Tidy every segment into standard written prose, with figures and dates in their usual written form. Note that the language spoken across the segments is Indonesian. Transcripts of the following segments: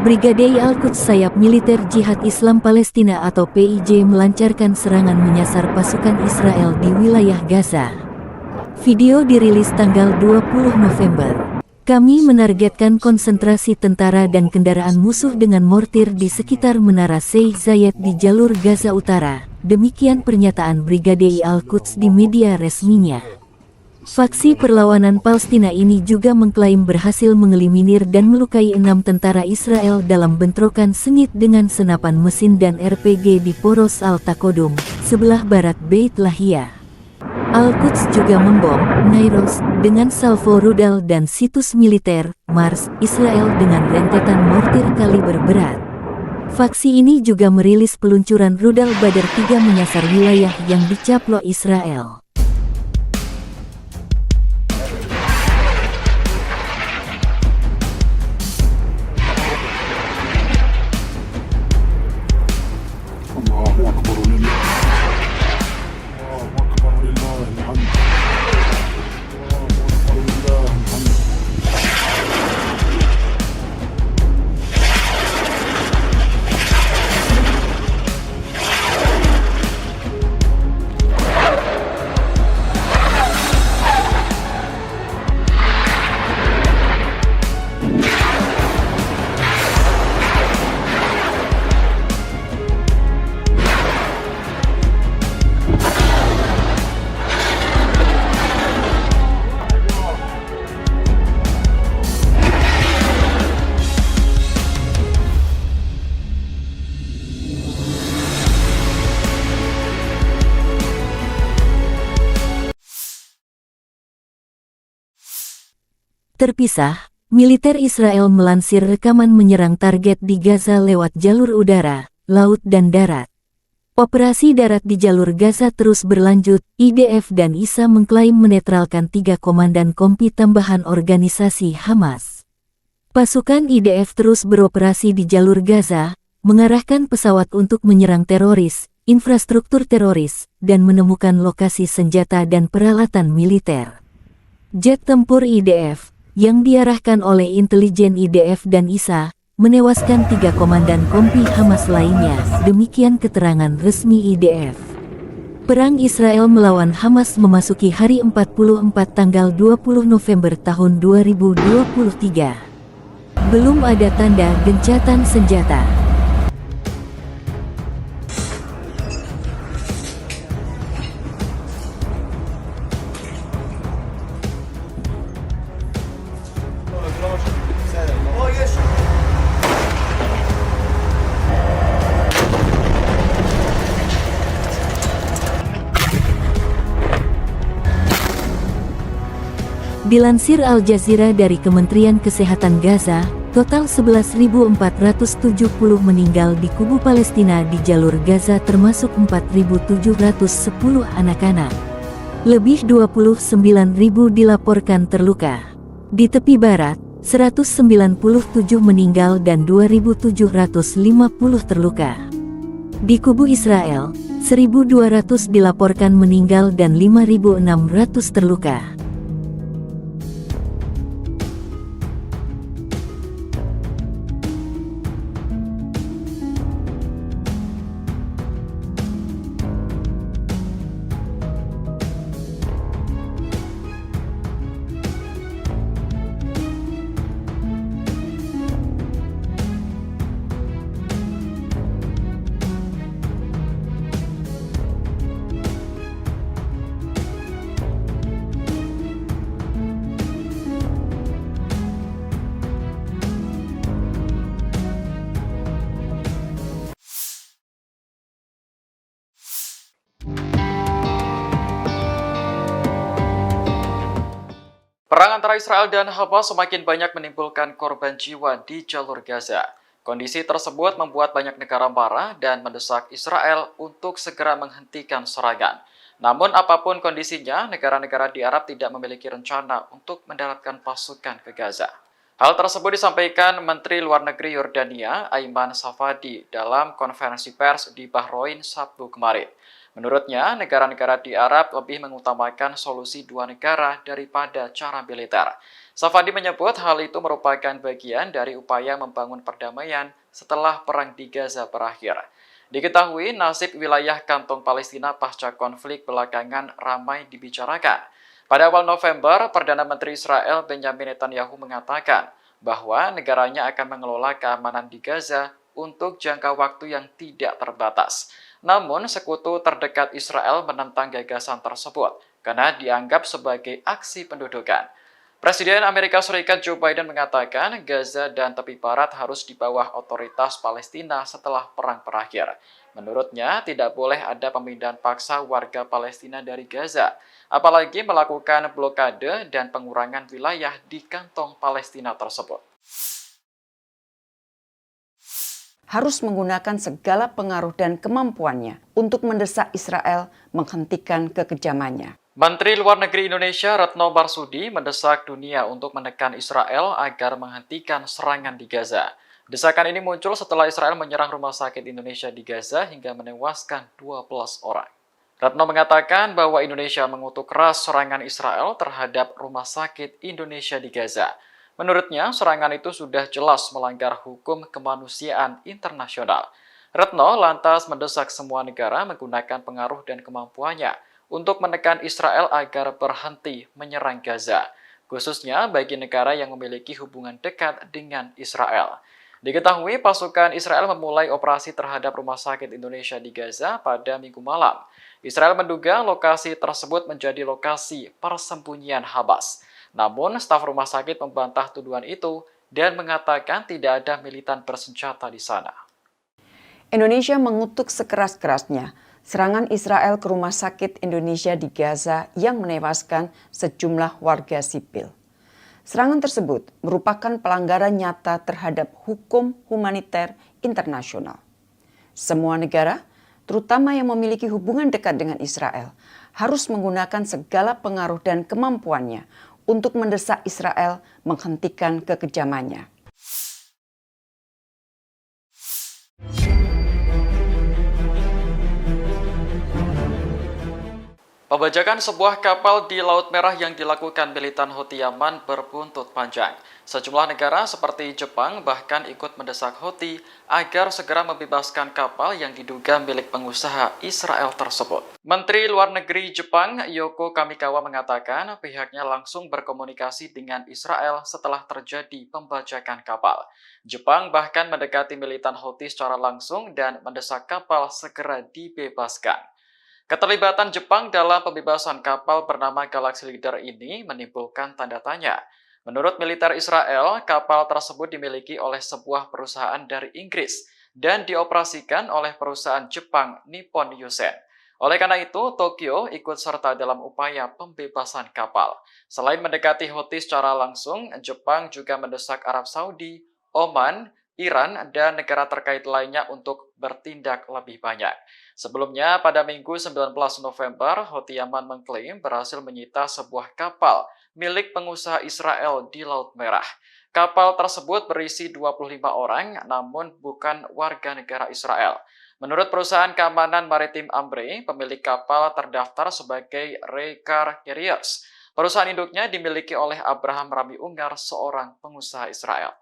Brigade Al-Quds sayap militer Jihad Islam Palestina atau PIJ melancarkan serangan menyasar pasukan Israel di wilayah Gaza. Video dirilis tanggal 20 November. Kami menargetkan konsentrasi tentara dan kendaraan musuh dengan mortir di sekitar Menara Sheikh Zayed di jalur Gaza Utara. Demikian pernyataan Brigade Al-Quds di media resminya. Faksi perlawanan Palestina ini juga mengklaim berhasil mengeliminir dan melukai 6 tentara Israel dalam bentrokan sengit dengan senapan mesin dan RPG di Poros Al-Taqadum, sebelah barat Beit Lahia. Al-Quds juga membom Nairos dengan salvo rudal dan situs militer Mars, Israel dengan rentetan mortir kaliber berat. Faksi ini juga merilis peluncuran rudal Badr 3 menyasar wilayah yang dicaplok Israel. Terpisah, militer Israel melansir rekaman menyerang target di Gaza lewat jalur udara, laut dan darat. Operasi darat di jalur Gaza terus berlanjut. IDF dan ISA mengklaim menetralkan 3 komandan kompi tambahan organisasi Hamas. Pasukan IDF terus beroperasi di jalur Gaza, mengarahkan pesawat untuk menyerang teroris, infrastruktur teroris, dan menemukan lokasi senjata dan peralatan militer. Jet tempur IDF yang diarahkan oleh intelijen IDF dan ISA, menewaskan 3 komandan kompi Hamas lainnya, demikian keterangan resmi IDF. Perang Israel melawan Hamas memasuki hari 44 tanggal 20 November tahun 2023. Belum ada tanda gencatan senjata. Dilansir Al Jazeera dari Kementerian Kesehatan Gaza, total 11.470 meninggal di kubu Palestina di jalur Gaza termasuk 4.710 anak-anak. Lebih 29.000 dilaporkan terluka. Di tepi barat, 197 meninggal dan 2.750 terluka. Di kubu Israel, 1.200 dilaporkan meninggal dan 5.600 terluka. Perang antara Israel dan Hamas semakin banyak menimbulkan korban jiwa di jalur Gaza. Kondisi tersebut membuat banyak negara marah dan mendesak Israel untuk segera menghentikan serangan. Namun apapun kondisinya, negara-negara di Arab tidak memiliki rencana untuk mendaratkan pasukan ke Gaza. Hal tersebut disampaikan Menteri Luar Negeri Yordania, Aiman Safadi, dalam konferensi pers di Bahrain Sabtu kemarin. Menurutnya, negara-negara di Arab lebih mengutamakan solusi dua negara daripada cara militer. Safadi menyebut hal itu merupakan bagian dari upaya membangun perdamaian setelah perang di Gaza berakhir. Diketahui nasib wilayah kantong Palestina pasca konflik belakangan ramai dibicarakan. Pada awal November, Perdana Menteri Israel Benjamin Netanyahu mengatakan bahwa negaranya akan mengelola keamanan di Gaza untuk jangka waktu yang tidak terbatas. Namun, sekutu terdekat Israel menentang gagasan tersebut karena dianggap sebagai aksi pendudukan. Presiden Amerika Serikat Joe Biden mengatakan Gaza dan tepi barat harus di bawah otoritas Palestina setelah perang berakhir. Menurutnya, tidak boleh ada pemindahan paksa warga Palestina dari Gaza, apalagi melakukan blokade dan pengurangan wilayah di kantong Palestina tersebut. Harus menggunakan segala pengaruh dan kemampuannya untuk mendesak Israel menghentikan kekejamannya. Menteri Luar Negeri Indonesia Retno Marsudi mendesak dunia untuk menekan Israel agar menghentikan serangan di Gaza. Desakan ini muncul setelah Israel menyerang rumah sakit Indonesia di Gaza hingga menewaskan 12 orang. Retno mengatakan bahwa Indonesia mengutuk keras serangan Israel terhadap rumah sakit Indonesia di Gaza. Menurutnya, serangan itu sudah jelas melanggar hukum kemanusiaan internasional. Retno lantas mendesak semua negara menggunakan pengaruh dan kemampuannya untuk menekan Israel agar berhenti menyerang Gaza, khususnya bagi negara yang memiliki hubungan dekat dengan Israel. Diketahui pasukan Israel memulai operasi terhadap rumah sakit Indonesia di Gaza pada Minggu malam. Israel menduga lokasi tersebut menjadi lokasi persembunyian Hamas. Namun, staf rumah sakit membantah tuduhan itu dan mengatakan tidak ada militan bersenjata di sana. Indonesia mengutuk sekeras-kerasnya serangan Israel ke rumah sakit Indonesia di Gaza yang menewaskan sejumlah warga sipil. Serangan tersebut merupakan pelanggaran nyata terhadap hukum humaniter internasional. Semua negara, terutama yang memiliki hubungan dekat dengan Israel, harus menggunakan segala pengaruh dan kemampuannya untuk mendesak Israel menghentikan kekejamannya. Pembajakan sebuah kapal di Laut Merah yang dilakukan militan Houthi Yaman berbuntut panjang. Sejumlah negara seperti Jepang bahkan ikut mendesak Houthi agar segera membebaskan kapal yang diduga milik pengusaha Israel tersebut. Menteri Luar Negeri Jepang, Yoko Kamikawa mengatakan pihaknya langsung berkomunikasi dengan Israel setelah terjadi pembajakan kapal. Jepang bahkan mendekati militan Houthi secara langsung dan mendesak kapal segera dibebaskan. Keterlibatan Jepang dalam pembebasan kapal bernama Galaxy Leader ini menimbulkan tanda tanya. Menurut militer Israel, kapal tersebut dimiliki oleh sebuah perusahaan dari Inggris dan dioperasikan oleh perusahaan Jepang Nippon Yusen. Oleh karena itu, Tokyo ikut serta dalam upaya pembebasan kapal. Selain mendekati Houthi secara langsung, Jepang juga mendesak Arab Saudi, Oman, Iran, dan negara terkait lainnya untuk bertindak lebih banyak. Sebelumnya, pada Minggu 19 November, Houthi Yaman mengklaim berhasil menyita sebuah kapal milik pengusaha Israel di Laut Merah. Kapal tersebut berisi 25 orang, namun bukan warga negara Israel. Menurut perusahaan keamanan maritim Ambre, pemilik kapal terdaftar sebagai Raycar Carriers. Perusahaan induknya dimiliki oleh Abraham Rami Ungar, seorang pengusaha Israel.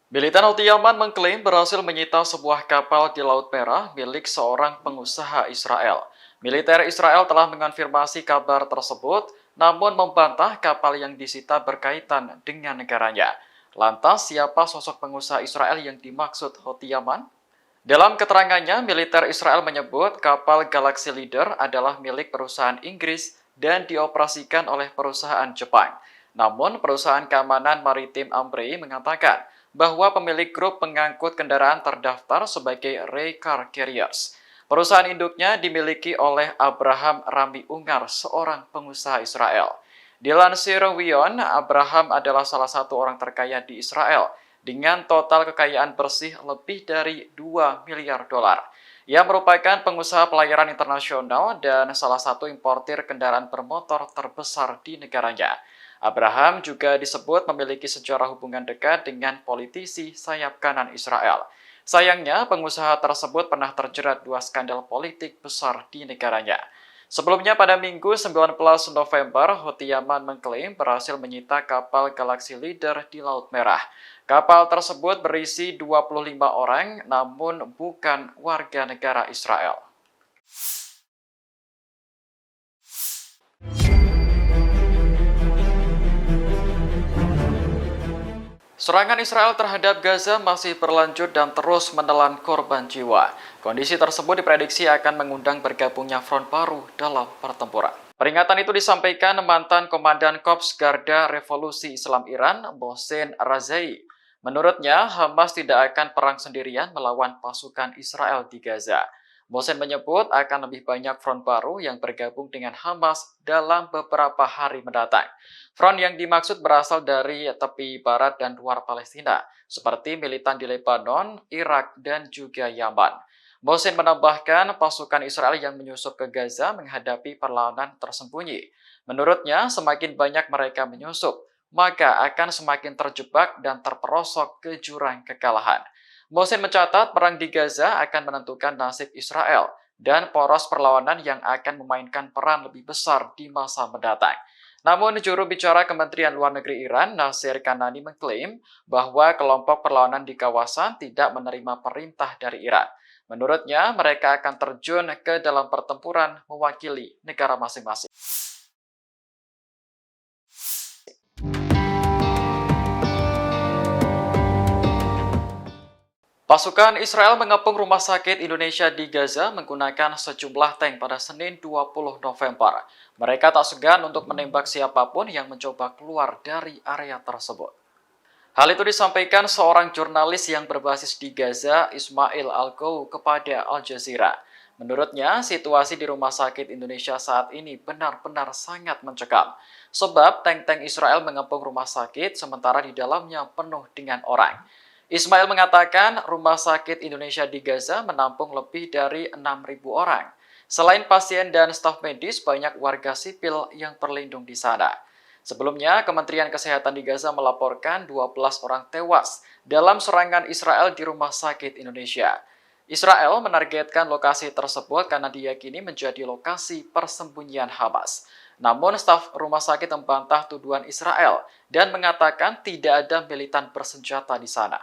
Militan Houthi Yaman mengklaim berhasil menyita sebuah kapal di Laut Merah milik seorang pengusaha Israel. Militer Israel telah mengonfirmasi kabar tersebut, namun membantah kapal yang disita berkaitan dengan negaranya. Lantas, siapa sosok pengusaha Israel yang dimaksud Houthi Yaman? Dalam keterangannya, militer Israel menyebut kapal Galaxy Leader adalah milik perusahaan Inggris dan dioperasikan oleh perusahaan Jepang. Namun, perusahaan keamanan maritim Ambre mengatakan bahwa pemilik grup pengangkut kendaraan terdaftar sebagai Raycar Carriers. Perusahaan induknya dimiliki oleh Abraham Rami Ungar, seorang pengusaha Israel. Dilansir Wion, Abraham adalah salah satu orang terkaya di Israel dengan total kekayaan bersih lebih dari 2 miliar dolar. Ia merupakan pengusaha pelayaran internasional dan salah satu importir kendaraan bermotor terbesar di negaranya. Abraham juga disebut memiliki sejarah hubungan dekat dengan politisi sayap kanan Israel. Sayangnya, pengusaha tersebut pernah terjerat 2 skandal politik besar di negaranya. Sebelumnya pada Minggu 19 November, Houthi Yaman mengklaim berhasil menyita kapal Galaxy Leader di Laut Merah. Kapal tersebut berisi 25 orang, namun bukan warga negara Israel. Serangan Israel terhadap Gaza masih berlanjut dan terus menelan korban jiwa. Kondisi tersebut diprediksi akan mengundang bergabungnya front baru dalam pertempuran. Peringatan itu disampaikan mantan Komandan Korps Garda Revolusi Islam Iran, Mohsen Razai. Menurutnya, Hamas tidak akan perang sendirian melawan pasukan Israel di Gaza. Mohsen menyebut akan lebih banyak front baru yang bergabung dengan Hamas dalam beberapa hari mendatang. Front yang dimaksud berasal dari tepi barat dan luar Palestina, seperti militan di Lebanon, Irak, dan juga Yaman. Mohsen menambahkan pasukan Israel yang menyusup ke Gaza menghadapi perlawanan tersembunyi. Menurutnya, semakin banyak mereka menyusup, maka akan semakin terjebak dan terperosok ke jurang kekalahan. Mohsen mencatat perang di Gaza akan menentukan nasib Israel dan poros perlawanan yang akan memainkan peran lebih besar di masa mendatang. Namun, juru bicara Kementerian Luar Negeri Iran, Nasir Kanani, mengklaim bahwa kelompok perlawanan di kawasan tidak menerima perintah dari Iran. Menurutnya, mereka akan terjun ke dalam pertempuran mewakili negara masing-masing. Pasukan Israel mengepung rumah sakit Indonesia di Gaza menggunakan sejumlah tank pada Senin 20 November. Mereka tak segan untuk menembak siapapun yang mencoba keluar dari area tersebut. Hal itu disampaikan seorang jurnalis yang berbasis di Gaza, Ismail Al-Gou, kepada Al Jazeera. Menurutnya, situasi di rumah sakit Indonesia saat ini benar-benar sangat mencekam. Sebab tank-tank Israel mengepung rumah sakit sementara di dalamnya penuh dengan orang. Ismail mengatakan rumah sakit Indonesia di Gaza menampung lebih dari 6.000 orang. Selain pasien dan staf medis, banyak warga sipil yang berlindung di sana. Sebelumnya, Kementerian Kesehatan di Gaza melaporkan 12 orang tewas dalam serangan Israel di rumah sakit Indonesia. Israel menargetkan lokasi tersebut karena diyakini menjadi lokasi persembunyian Hamas. Namun, staf rumah sakit membantah tuduhan Israel dan mengatakan tidak ada militan bersenjata di sana.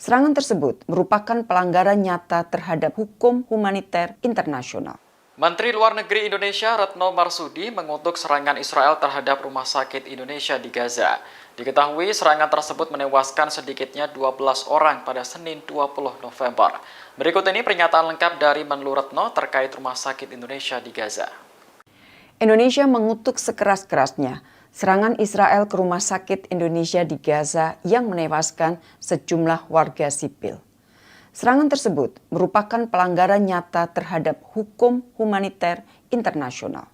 Serangan tersebut merupakan pelanggaran nyata terhadap hukum humaniter internasional. Menteri Luar Negeri Indonesia Retno Marsudi mengutuk serangan Israel terhadap rumah sakit Indonesia di Gaza. Diketahui serangan tersebut menewaskan sedikitnya 12 orang pada Senin 20 November. Berikut ini pernyataan lengkap dari Menlu Retno terkait rumah sakit Indonesia di Gaza. Indonesia mengutuk sekeras-kerasnya serangan Israel ke rumah sakit Indonesia di Gaza yang menewaskan sejumlah warga sipil. Serangan tersebut merupakan pelanggaran nyata terhadap hukum humaniter internasional.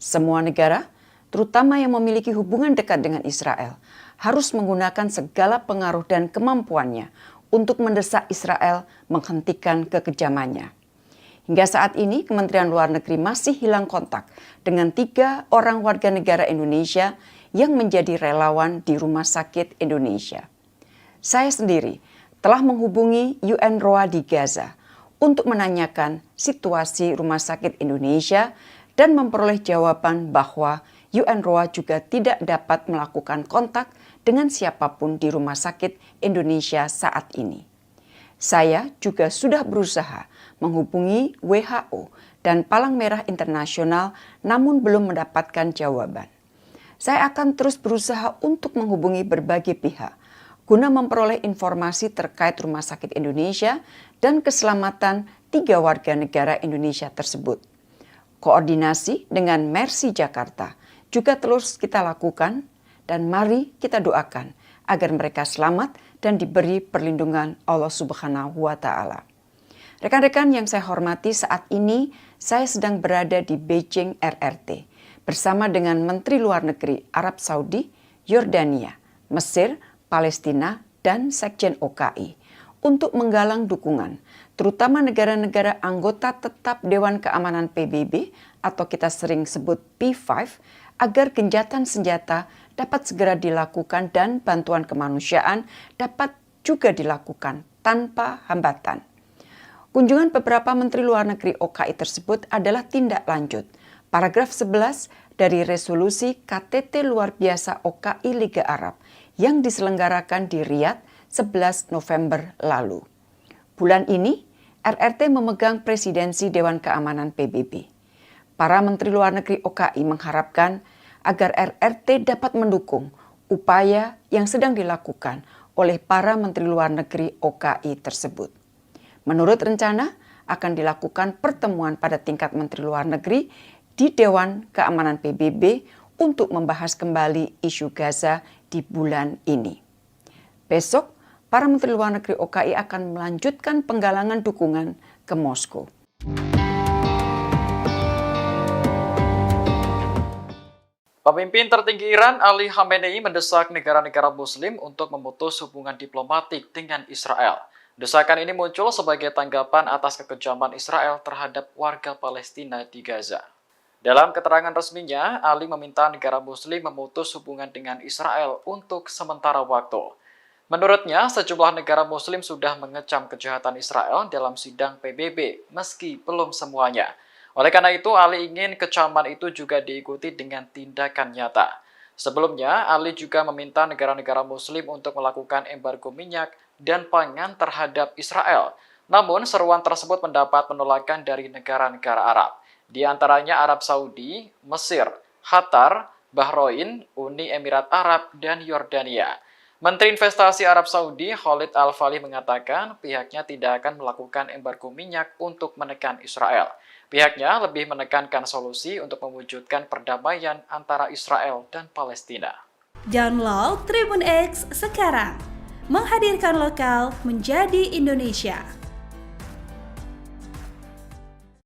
Semua negara, terutama yang memiliki hubungan dekat dengan Israel, harus menggunakan segala pengaruh dan kemampuannya untuk mendesak Israel menghentikan kekejamannya. Hingga saat ini, Kementerian Luar Negeri masih hilang kontak dengan 3 orang warga negara Indonesia yang menjadi relawan di Rumah Sakit Indonesia. Saya sendiri telah menghubungi UNRWA di Gaza untuk menanyakan situasi Rumah Sakit Indonesia dan memperoleh jawaban bahwa UNRWA juga tidak dapat melakukan kontak dengan siapapun di Rumah Sakit Indonesia saat ini. Saya juga sudah berusaha menghubungi WHO dan Palang Merah Internasional namun belum mendapatkan jawaban. Saya akan terus berusaha untuk menghubungi berbagai pihak guna memperoleh informasi terkait Rumah Sakit Indonesia dan keselamatan 3 warga negara Indonesia tersebut. Koordinasi dengan Mercy Jakarta juga terus kita lakukan dan mari kita doakan agar mereka selamat dan diberi perlindungan Allah Subhanahu wa Ta'ala. Rekan-rekan yang saya hormati, saat ini saya sedang berada di Beijing RRT bersama dengan Menteri Luar Negeri Arab Saudi, Yordania, Mesir, Palestina, dan Sekjen OKI untuk menggalang dukungan, terutama negara-negara anggota tetap Dewan Keamanan PBB atau kita sering sebut P5, agar gencatan senjata dapat segera dilakukan dan bantuan kemanusiaan dapat juga dilakukan tanpa hambatan. Kunjungan beberapa Menteri Luar Negeri OKI tersebut adalah tindak lanjut paragraf 11 dari resolusi KTT Luar Biasa OKI Liga Arab yang diselenggarakan di Riyadh 11 November lalu. Bulan ini, RRT memegang presidensi Dewan Keamanan PBB. Para Menteri Luar Negeri OKI mengharapkan agar RRT dapat mendukung upaya yang sedang dilakukan oleh para Menteri Luar Negeri OKI tersebut. Menurut rencana, akan dilakukan pertemuan pada tingkat Menteri Luar Negeri di Dewan Keamanan PBB untuk membahas kembali isu Gaza di bulan ini. Besok, para Menteri Luar Negeri OKI akan melanjutkan penggalangan dukungan ke Moskow. Pemimpin tertinggi Iran, Ali Khamenei, mendesak negara-negara Muslim untuk memutus hubungan diplomatik dengan Israel. Desakan ini muncul sebagai tanggapan atas kekejaman Israel terhadap warga Palestina di Gaza. Dalam keterangan resminya, Ali meminta negara Muslim memutus hubungan dengan Israel untuk sementara waktu. Menurutnya, sejumlah negara Muslim sudah mengecam kejahatan Israel dalam sidang PBB, meski belum semuanya. Oleh karena itu, Ali ingin kecaman itu juga diikuti dengan tindakan nyata. Sebelumnya, Ali juga meminta negara-negara Muslim untuk melakukan embargo minyak dan pangan terhadap Israel. Namun, seruan tersebut mendapat penolakan dari negara-negara Arab, di antaranya Arab Saudi, Mesir, Qatar, Bahrain, Uni Emirat Arab, dan Yordania. Menteri Investasi Arab Saudi, Khalid Al-Falih, mengatakan pihaknya tidak akan melakukan embargo minyak untuk menekan Israel. Pihaknya lebih menekankan solusi untuk mewujudkan perdamaian antara Israel dan Palestina. Download Tribun X sekarang, menghadirkan lokal menjadi Indonesia.